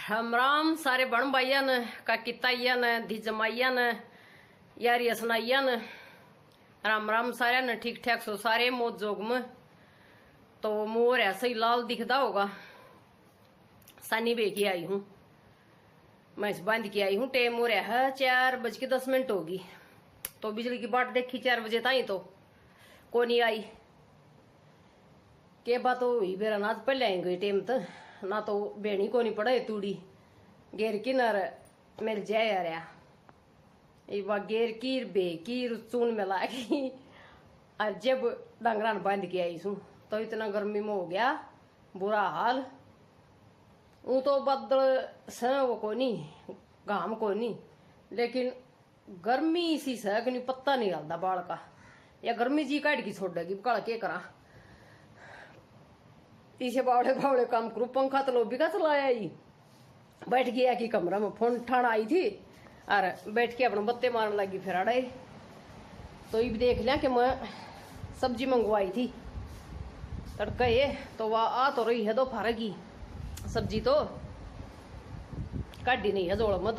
राम राम सारे बण भाइया ने का किताइया ने धी जमाइया ने यारिया सुनाइया ने राम राम सारे ने ठीक ठाक सो सारे मौज जोग में। तो मोर ऐसा ही लाल दिखता होगा। सानी बे की आई हूँ, मैं इस बांध की आई हूँ। टेम हो रहा है 4:10 होगी। तो बिजली की बाट देखी 4 बजे ताई तो को नहीं आई। के बात हुई बेरा नाच पहले आई गई टेम तो ना तो बेणी को नहीं पड़े तूड़ी गेर किनार मेरे जय आ रहा ये बात गेर कीर बे कीर चून में लागी। और जब डंगरा बांध के आई सू तो इतना गर्मी में हो गया बुरा हाल। वो तो बदल से वो को नहीं घाम को नहीं, लेकिन गर्मी इसी से कि नहीं पत्ता नहीं हलता बाल का। या गर्मी जी काट की छोड़ देगी कल के करा। इसे बावड़े बावड़े काम करूँ। पंखा तो लोबी का चलाया ही बैठ गया कि कमरा में फोन ठाण आई थी और बैठ के अपने बत्ते मारने लगी। फिर अड़े तो ये देख लिया कि मैं सब्जी मंगवाई थी तड़का ये तो वह आ तो रही है दोपहर की सब्जी। तो काटी नहीं है जोड़ मत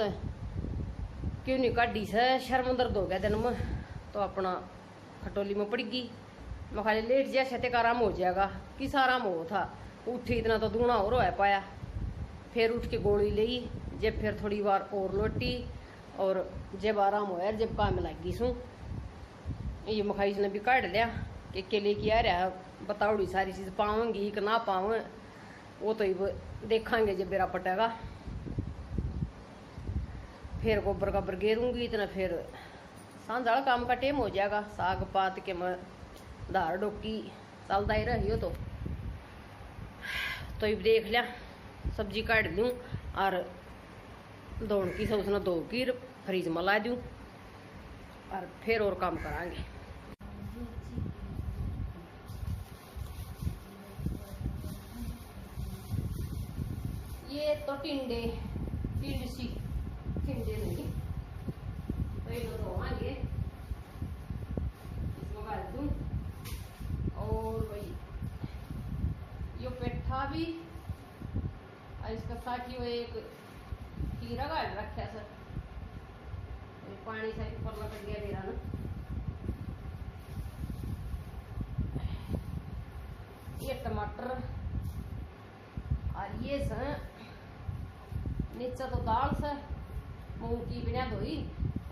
क्यों नहीं काटी से शर्म दर्द हो गया दिन में। तो अपना खटोली में पड़ गई। मैं खाली लेट जा छते का आराम हो जाएगा। किस आराम हो था उठी इतना तो दूना और है पाया। फिर उठ के गोली ली जब फिर थोड़ी बार और लोटी और जब आराम होया जब काम में लगी सू ये मखाई ने भी काट लिया कि केले की आ रहा बताओड़ी सारी चीज़ पाऊंगी कि ना पाऊँ वो तो देखांगे जब मेरा पटेगा। फिर गोबर गाबर गेरूंगी इतना फिर सांझा काम का टेम हो जाएगा। साग पात के मैं दार डोकी चलता ही रही हो तो ये देख लिया सब्जी काट दूँ और दौड़ की से उसने दो की फ्रिज में ला दूँ और फिर और काम करांगे। ये तो टिंडे टिंडसी टिंडे नहीं तो ये तो धोवांगे इसमें डाल दूँ। और वही यो पेठा भी और इसका साथ ही एक खीरा गाल रखा सर पानी से ऊपर लग गया मेरा ना। ये टमाटर और ये सर नीचे तो दाल से मूंग की बिना धोई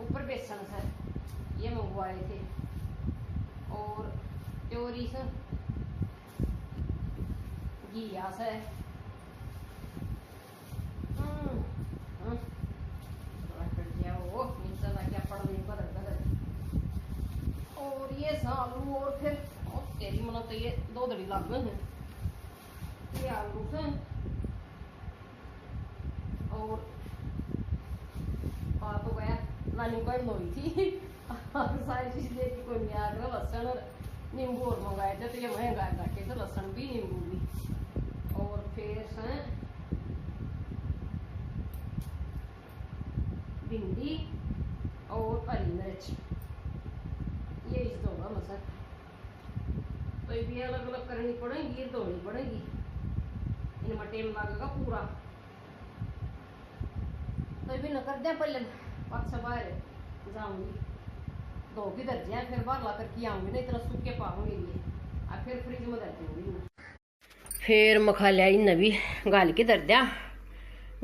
ऊपर बेसन से ये मंगवाए थे। और त्योरी से घिया से और ये आलू और फिर तेरी मना तो ये 2 दड़ी लाग है ये आलू से और बात हो गया नानी को लोई थी सारी चीज देखी कोई नहीं आ रहा। लहसुन और नींबू और मंगाए थे तो ये महंगा रखे तो लहसुन भी नींबू भी और फिर से भिंडी और हरी मिर्च ये इस दोगा मसर तो ये भी अलग अलग करनी पड़ेगी धोनी पड़ेगी। इनमें टाइम लगेगा पूरा तो ये भी न कर दे पहले पाँच बाहर जाऊंगी दो की दर जाए फिर बाहर ला करके आऊंगी नहीं इतना सूख के पाऊंगी ये और फिर फ्रिज में दर दूंगी। फिर मखा लिया इन भी गाल के दर दिया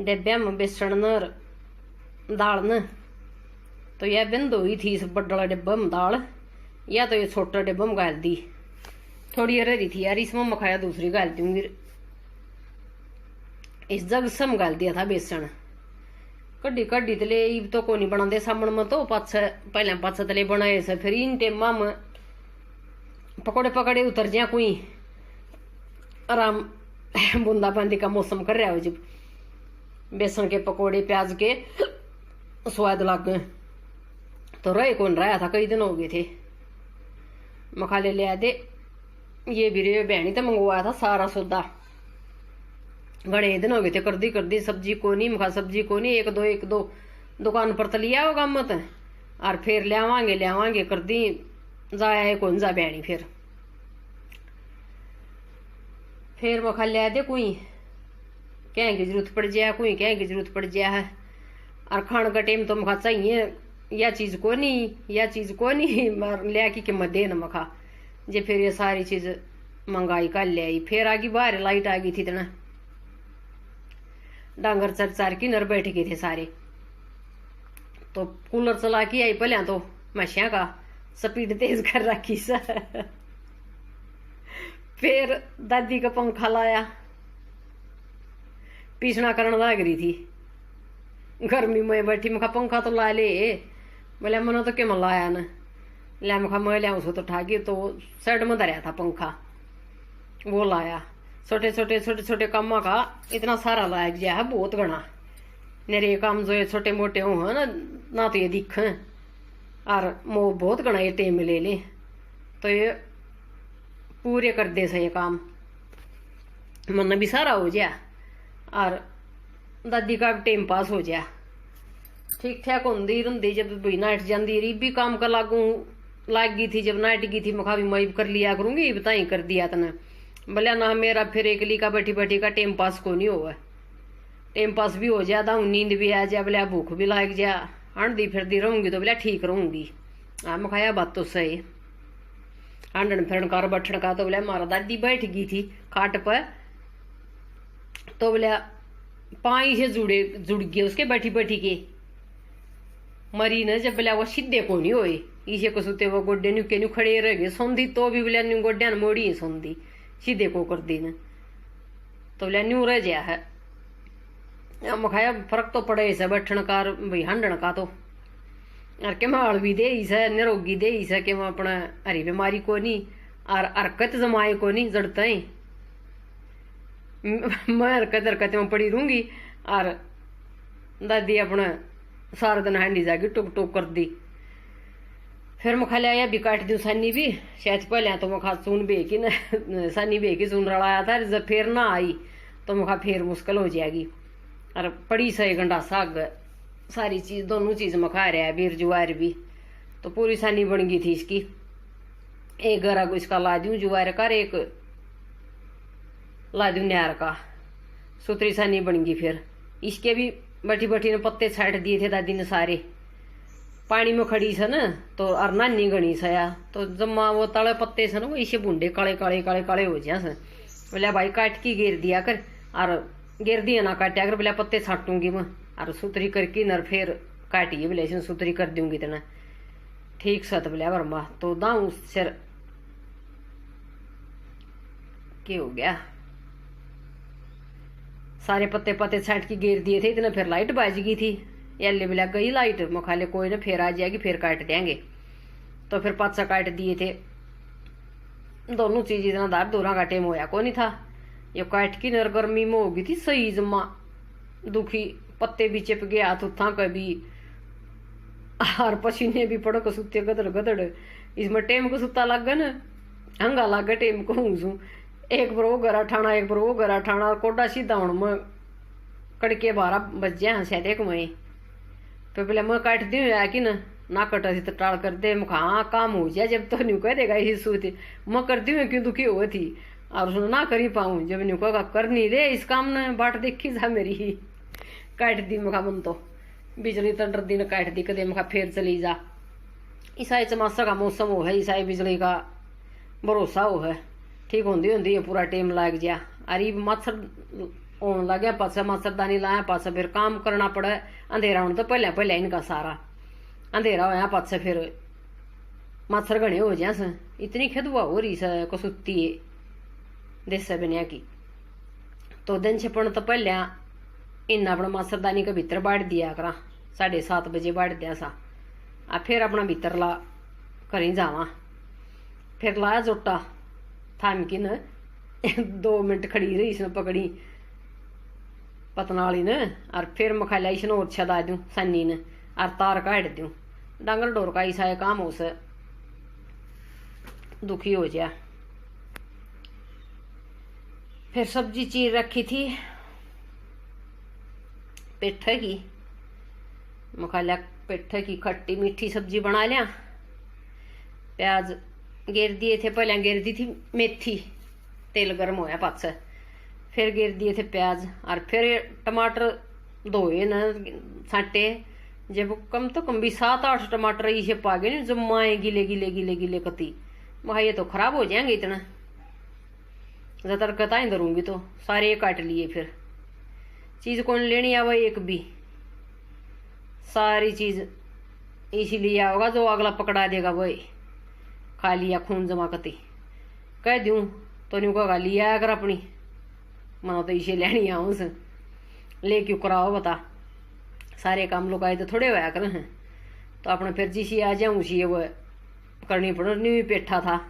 डब्बे में बेसन दाल न तो यह बिंद हुई थी इस बड़ा डिब्बा में दाल या तो ये छोटा डिब्बा में गाल दी। थोड़ी हरी थी यार इसमें मखाया दूसरी गाल दूंगी। इस जग से गाल दिया था बेसन कड्डी कड्डी तले तो को नहीं बना दे सामने में तो पाँच पहले 5 तले बनाए से फिर इन टेमा में पकौड़े पकड़े उतर जा कोई आराम बूंदाबांदी का मौसम कर रहा हो जब बेसन के पकौड़े प्याज के स्वाद लग गए तो रहे कौन रहा था कई दिन हो गए थे। मखाले ले आए थे ये भी रे बहनी तो मंगवाया था सारा सौदा बड़े दिन हो गए थे कर दी सब्जी को नहीं मखा सब्जी को नहीं एक दो दुकान पर तो लिया होगा मत और फिर ले कर दी जाया कौन जा बहनी फिर मखा ले आए थे कोई क्या की जरूरत पड़ जाए, कोई क्या की जरूरत पड़ जाए है। और खाने का टाइम तो मखा चाहिए या चीज को नहीं, या चीज को नहीं लिया की कीमत दे न मखा जे। फिर ये सारी चीज महंगाई कर ले आई। फिर आगी बाहर लाइट आ गई थी इतना, डांगर चर चार की नर बैठ गए थे सारे। तो कूलर चला के आई पहले तो मछिया का स्पीड तेज कर रखी सर। फिर दादी का पंखा लाया, पीछना करने लग रही थी गर्मी में बैठी। मखा पंखा तो ला ले, बोले मनो तो क्या लाया न लिया। मखा मैं लिया उसको तो ठाकी, तो साइड में धरिया था पंखा, वो लाया। छोटे छोटे कामों का इतना सारा लाया गया है, बहुत घना। मेरे काम जो ये छोटे मोटे हो है ना तो ये दिख और मो बहुत घना ये टेम ले ले तो ये पूरे कर दे से ये काम मन भी सारा हो जाए और दादी का भी टाइम पास हो जाए। ठीक ठाक होंदी रही। जब भी नाइट जाती रही भी काम का लाग गई थी, जब नाइट गई थी मखा भी मैं कर लिया करूंगी, बताई कर दिया तने। बोलिया ना मेरा फिर एक ली का बैठी बैठी का टाइम पास को नहीं हुआ। टाइम पास भी हो जाता हूँ, नींद भी आ जाए, बोलिया भूख भी लाग जा, हंडदी फिरदी रहूंगी तो बोलिया ठीक रहूंगी। मखाया बात तो सही। हंडन फिरन कर बैठन का तो बोलिया मारा दादी बैठ गई थी खाट पर, तो बोलिया पाई से जुड़ गए उसके बैठी बैठी के मरी न। जब बोलिया वो सीधे को नहीं होए, इसे को सुते वो गोड्डे न्यू के न्यू खड़े रह गए। सौंधी तो भी बोलिया न्यू गोड्या न मोड़ी सौंधी सीधे को कर दी न, तो बोलिया न्यू रह जाया है। मखाया फर्क तो पड़े इसे बैठन का भाई हंडन का तो। और के माल भी दे इसे निरोगी दे इसे के अपना हरी बीमारी को नहीं और हरकत जमाए को नहीं जड़ता ही। मैं हरकत में पड़ी रहूंगी और दादी अपना सारा दिन हांडी जागी टुक टुक कर दी। फिर मखा लिया भी काट दी सानी भी, शायद पहले तो मखा सुन बे की न सानी बे की सुन रड़ाया था। जब फिर ना आई तो मखा फिर मुश्किल हो जाएगी। और पड़ी सही गंडा साग सारी चीज दोनों चीज मखा रहा है, बीर जुआर भी तो पूरी सानी बन गई थी इसकी। एक गरा को इसका ला दूं जुआर का, एक ला दूं न्यार का, सुतरी सानी बन गई। फिर इसके भी बैठी बैठी ने पत्ते छाट दिए थे दादी ने सारे, पानी में खड़ी स न तो और नानी गणी सया तो जमा वो तले पत्ते स न वो इसे बूंदे काले काले काले काले हो जा। बोलिया भाई काट की घेर दिया कर, और घेर दिया ना काटा कर, बोलिया पत्ते छाटूंगी मैं और सुतरी करके नर फिर काटिए बोले सुतरी कर दूंगी तना ठीक सत। बोलिया वर्मा तो दाऊ सिर क्या हो गया, सारे पत्ते पत्ते छाट के घेर दिए थे इतना। फिर लाइट बाज गई थी, याले बोलिया गई लाइट। मखाले कोई ना फिर आ जाएगी फिर काट देंगे। तो फिर पाचा काट दिए थे दोनों चीज। इतना दार दोरा का टेम होया को नहीं था। ये काट की नर गर्मी में होगी थी सही जमा दुखी, पत्ते भी चिप गया हाथ उठा कभी और पसीने भी पड़ो सुते गदड़ गदड़। इसमें टेम को सुता लग गया न हंगा लग गया टेम को हूँ। एक बार वो गरा ठाना एक बार वो गरा ठाना, कोडा सीधा हूं मैं कड़के 12 बज जाए शायद एक में। तो पहले मैं काट दी है कि ना कटा सी तो टाल कर दे। मैं हाँ काम हो जाए जब तो न्यू कह देगा इसी सूती मैं कर दी हूँ क्यों दुखी हुई थी और उसने ना करी पाऊँ। जब न्यू कहा कर नहीं दे इस काम ने बाट देखी जा मेरी ही काट दी। मखा मन तो बिजली तंडर दिन काट दी कदे मखा फिर चली जा। ईसाई चमासा का मौसम हो है, ईसाई बिजली का भरोसा हो है, ठीक होंदी होंदी पूरा टाइम लग जा। अरे मच्छर होने लग गया पासा मच्छरदानी लाया पासा फिर काम करना पड़ा। अंधेरा होने तो पहले पहले इनका सारा अंधेरा होया पासा फिर मच्छर घने हो जाए। इतनी खदुआ हो रही स कसुत्ती है देश बनिया की। तो दिन छपन तो पहले इन अपना मच्छरदानी के भीतर बाढ़ दिया करा, 7:30 बजे बाढ़ दिया सा। आ फिर अपना भीतर ला करी जावा। फिर लाया जोटा थाम की न 2 मिनट खड़ी रही इसने पकड़ी पतनाली ने और फिर मखाला इसने और छदा दूं सन्नी ने और तार काट दूं। डांगर डोर का ईसा काम हो से दुखी हो जा। फिर सब्जी चीर रखी थी पेठे की, मखाला पेठे की खट्टी मीठी सब्जी बना लिया। प्याज घेर दिए थे, पहले घेर दी थी मेथी, तेल गर्म होया पास फिर गिर दिए थे प्याज और फिर टमाटर धोए न छाटे। जब कम तो कम भी 7-8 टमाटर इसे पा गए जब माए गिले गिले गिले गिले कती महा ये तो खराब हो जाएंगे इतना ज्यादा कताएं धरूंगी तो सारे काट लिए। फिर चीज कौन लेनी आवा एक भी सारी चीज इसीलिए आओगा जो अगला पकड़ा देगा वही खा लिया खून जमा कती कह दूं तो न्यू का लिया अगर अपनी मना तो इसे लेनी आऊं से ले क्यों कराओ बता सारे काम लोग आए तो थोड़े होया कर हैं तो अपने फिर जिसी आ जाऊं उसी वो करनी पड़ न्यू पेठा था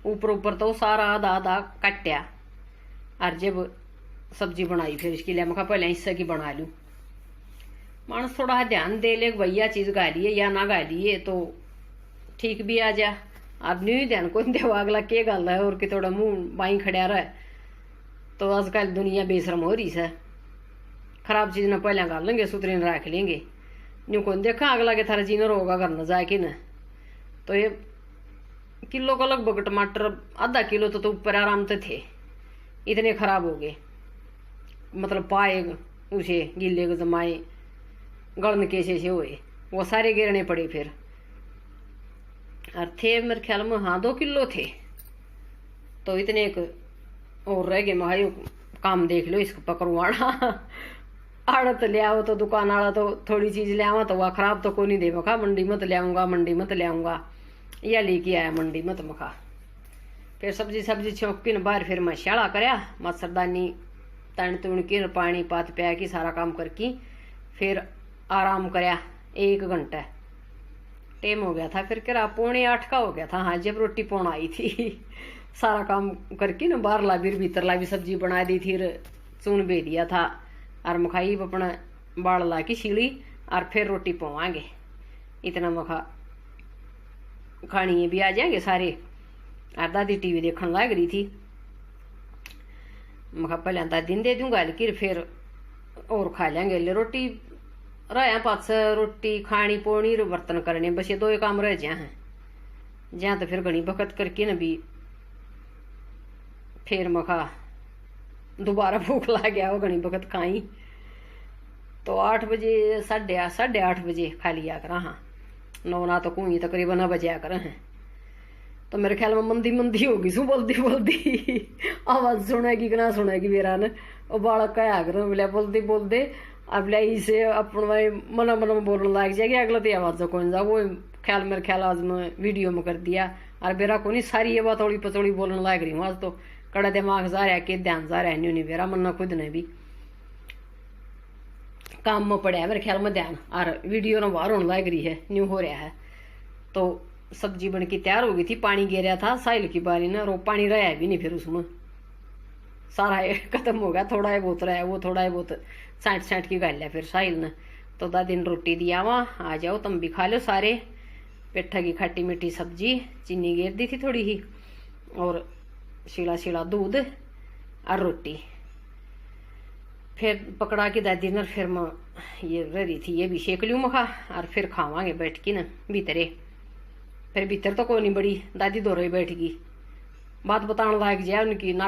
ऊपर ऊपर तो सारा आधा आधा कट्या और जब सब्जी बनाई फिर इसके लिए मैं पहले हिस्से की बना लूं। मानस थोड़ा ध्यान दे ले भैया चीज गा लिए या ना गा लिए तो ठीक भी आ जा। अब न्यू ध्यान को देव अगला के गल है और कि थोड़ा मुंह बाई खड़ा रहा तो आजकल दुनिया बेशरम हो रही है। खराब चीज न पहले गाल लेंगे सुथरी न रख लेंगे न्यू को देखा अगला के थारा जीनर होगा घर न जाके न तो ये किलो का लगभग टमाटर आधा किलो तो ऊपर आराम से थे इतने खराब हो गए मतलब पाए उसे गिले को जमाए गलन कैसे से हुए वो सारे गिरने पड़े फिर और थे मेरे ख्याल में हाँ 2 किलो थे तो इतने एक और रह गए मैं काम देख लो इसको पकड़वाना आड़त ले आओ तो दुकान वाला तो थोड़ी चीज ले आवा तो वह खराब तो कोई नहीं दे मखा मंडी मत ले आऊंगा मंडी मत ले आऊंगा या लेके आया मंडी मत मखा। फिर सब्जी छोंकी न बाहर फिर मैं शाला करया मच्छरदानी तन तुण की पानी पात पिया की सारा काम करके फिर आराम करया 1 घंटा टाइम हो गया था। फिर करा 7:45 का हो गया था हाँ जब रोटी पौन आई थी सारा काम करके न बाहर ला भी भीतर ला भी सब्जी बना दी थी चून बे दिया था और मखाई अपना बाल ला की सीढ़ी और फिर रोटी पवाएंगे इतना मखा खानी भी आ जाएंगे सारे। और दादी टीवी देखने लग रही थी मखा पहले दादी ने दे दूंगा लेकिन फिर और खा लेंगे ले रोटी रहा पास रोटी खानी पोनी बर्तन करने बस ये 2 काम रह जा हैं जहाँ तो फिर घनी बखत करके न भी फिर मखा दोबारा भूख ला गया वो घनी बखत खाई तो 8 बजे 8:30 बजे खा लिया कर हाँ 9 ना तो कोई तकरीबन बजा कर हैं तो मेरे ख्याल में मंदी होगी सू बोलती आवाज सुनेगी कि ना सुनेगी मेरा न वो बालक कहा कर बोले बोलते अब इसे अपन मना में बोलने लग जाएगी अगला तो आवाज कौन जा वो ख्याल मेरे ख्याल आज मैं वीडियो में कर दिया और मेरा को नहीं सारी ये बात थोड़ी पचौड़ी बोलने लग रही हूँ आज तो कड़ा दिमाग जा रहा है कि ध्यान जा रहा है नहीं मेरा मन खुद ने भी काम में पड़ा है मेरे ख्याल में ध्यान और वीडियो न बाहर होने लग रही है न्यू हो रहा है। तो सब्जी बन के तैयार हो गई थी पानी गिरा था साहिल की बारी ना और पानी रहा भी नहीं फिर उसमें सारा खत्म हो गया थोड़ा ही बहुत रहा वो थोड़ा ही बहुत साइट की गाल है फिर साहिल ने तो दादी ने रोटी दिया वहाँ आ जाओ तुम भी खा लो सारे पेठा की खट्टी मीठी सब्जी चीनी गिर दी थी थोड़ी ही और शीला दूध और रोटी फिर पकड़ा के दादी ने फिर मैं ये रही थी ये भी सेक लूँ मखा और फिर खावांगे बैठ के ना भीतरे फिर भीतर तो कोई नहीं बड़ी दादी दो रही बैठ गई बात बताने लायक जाए उनकी ना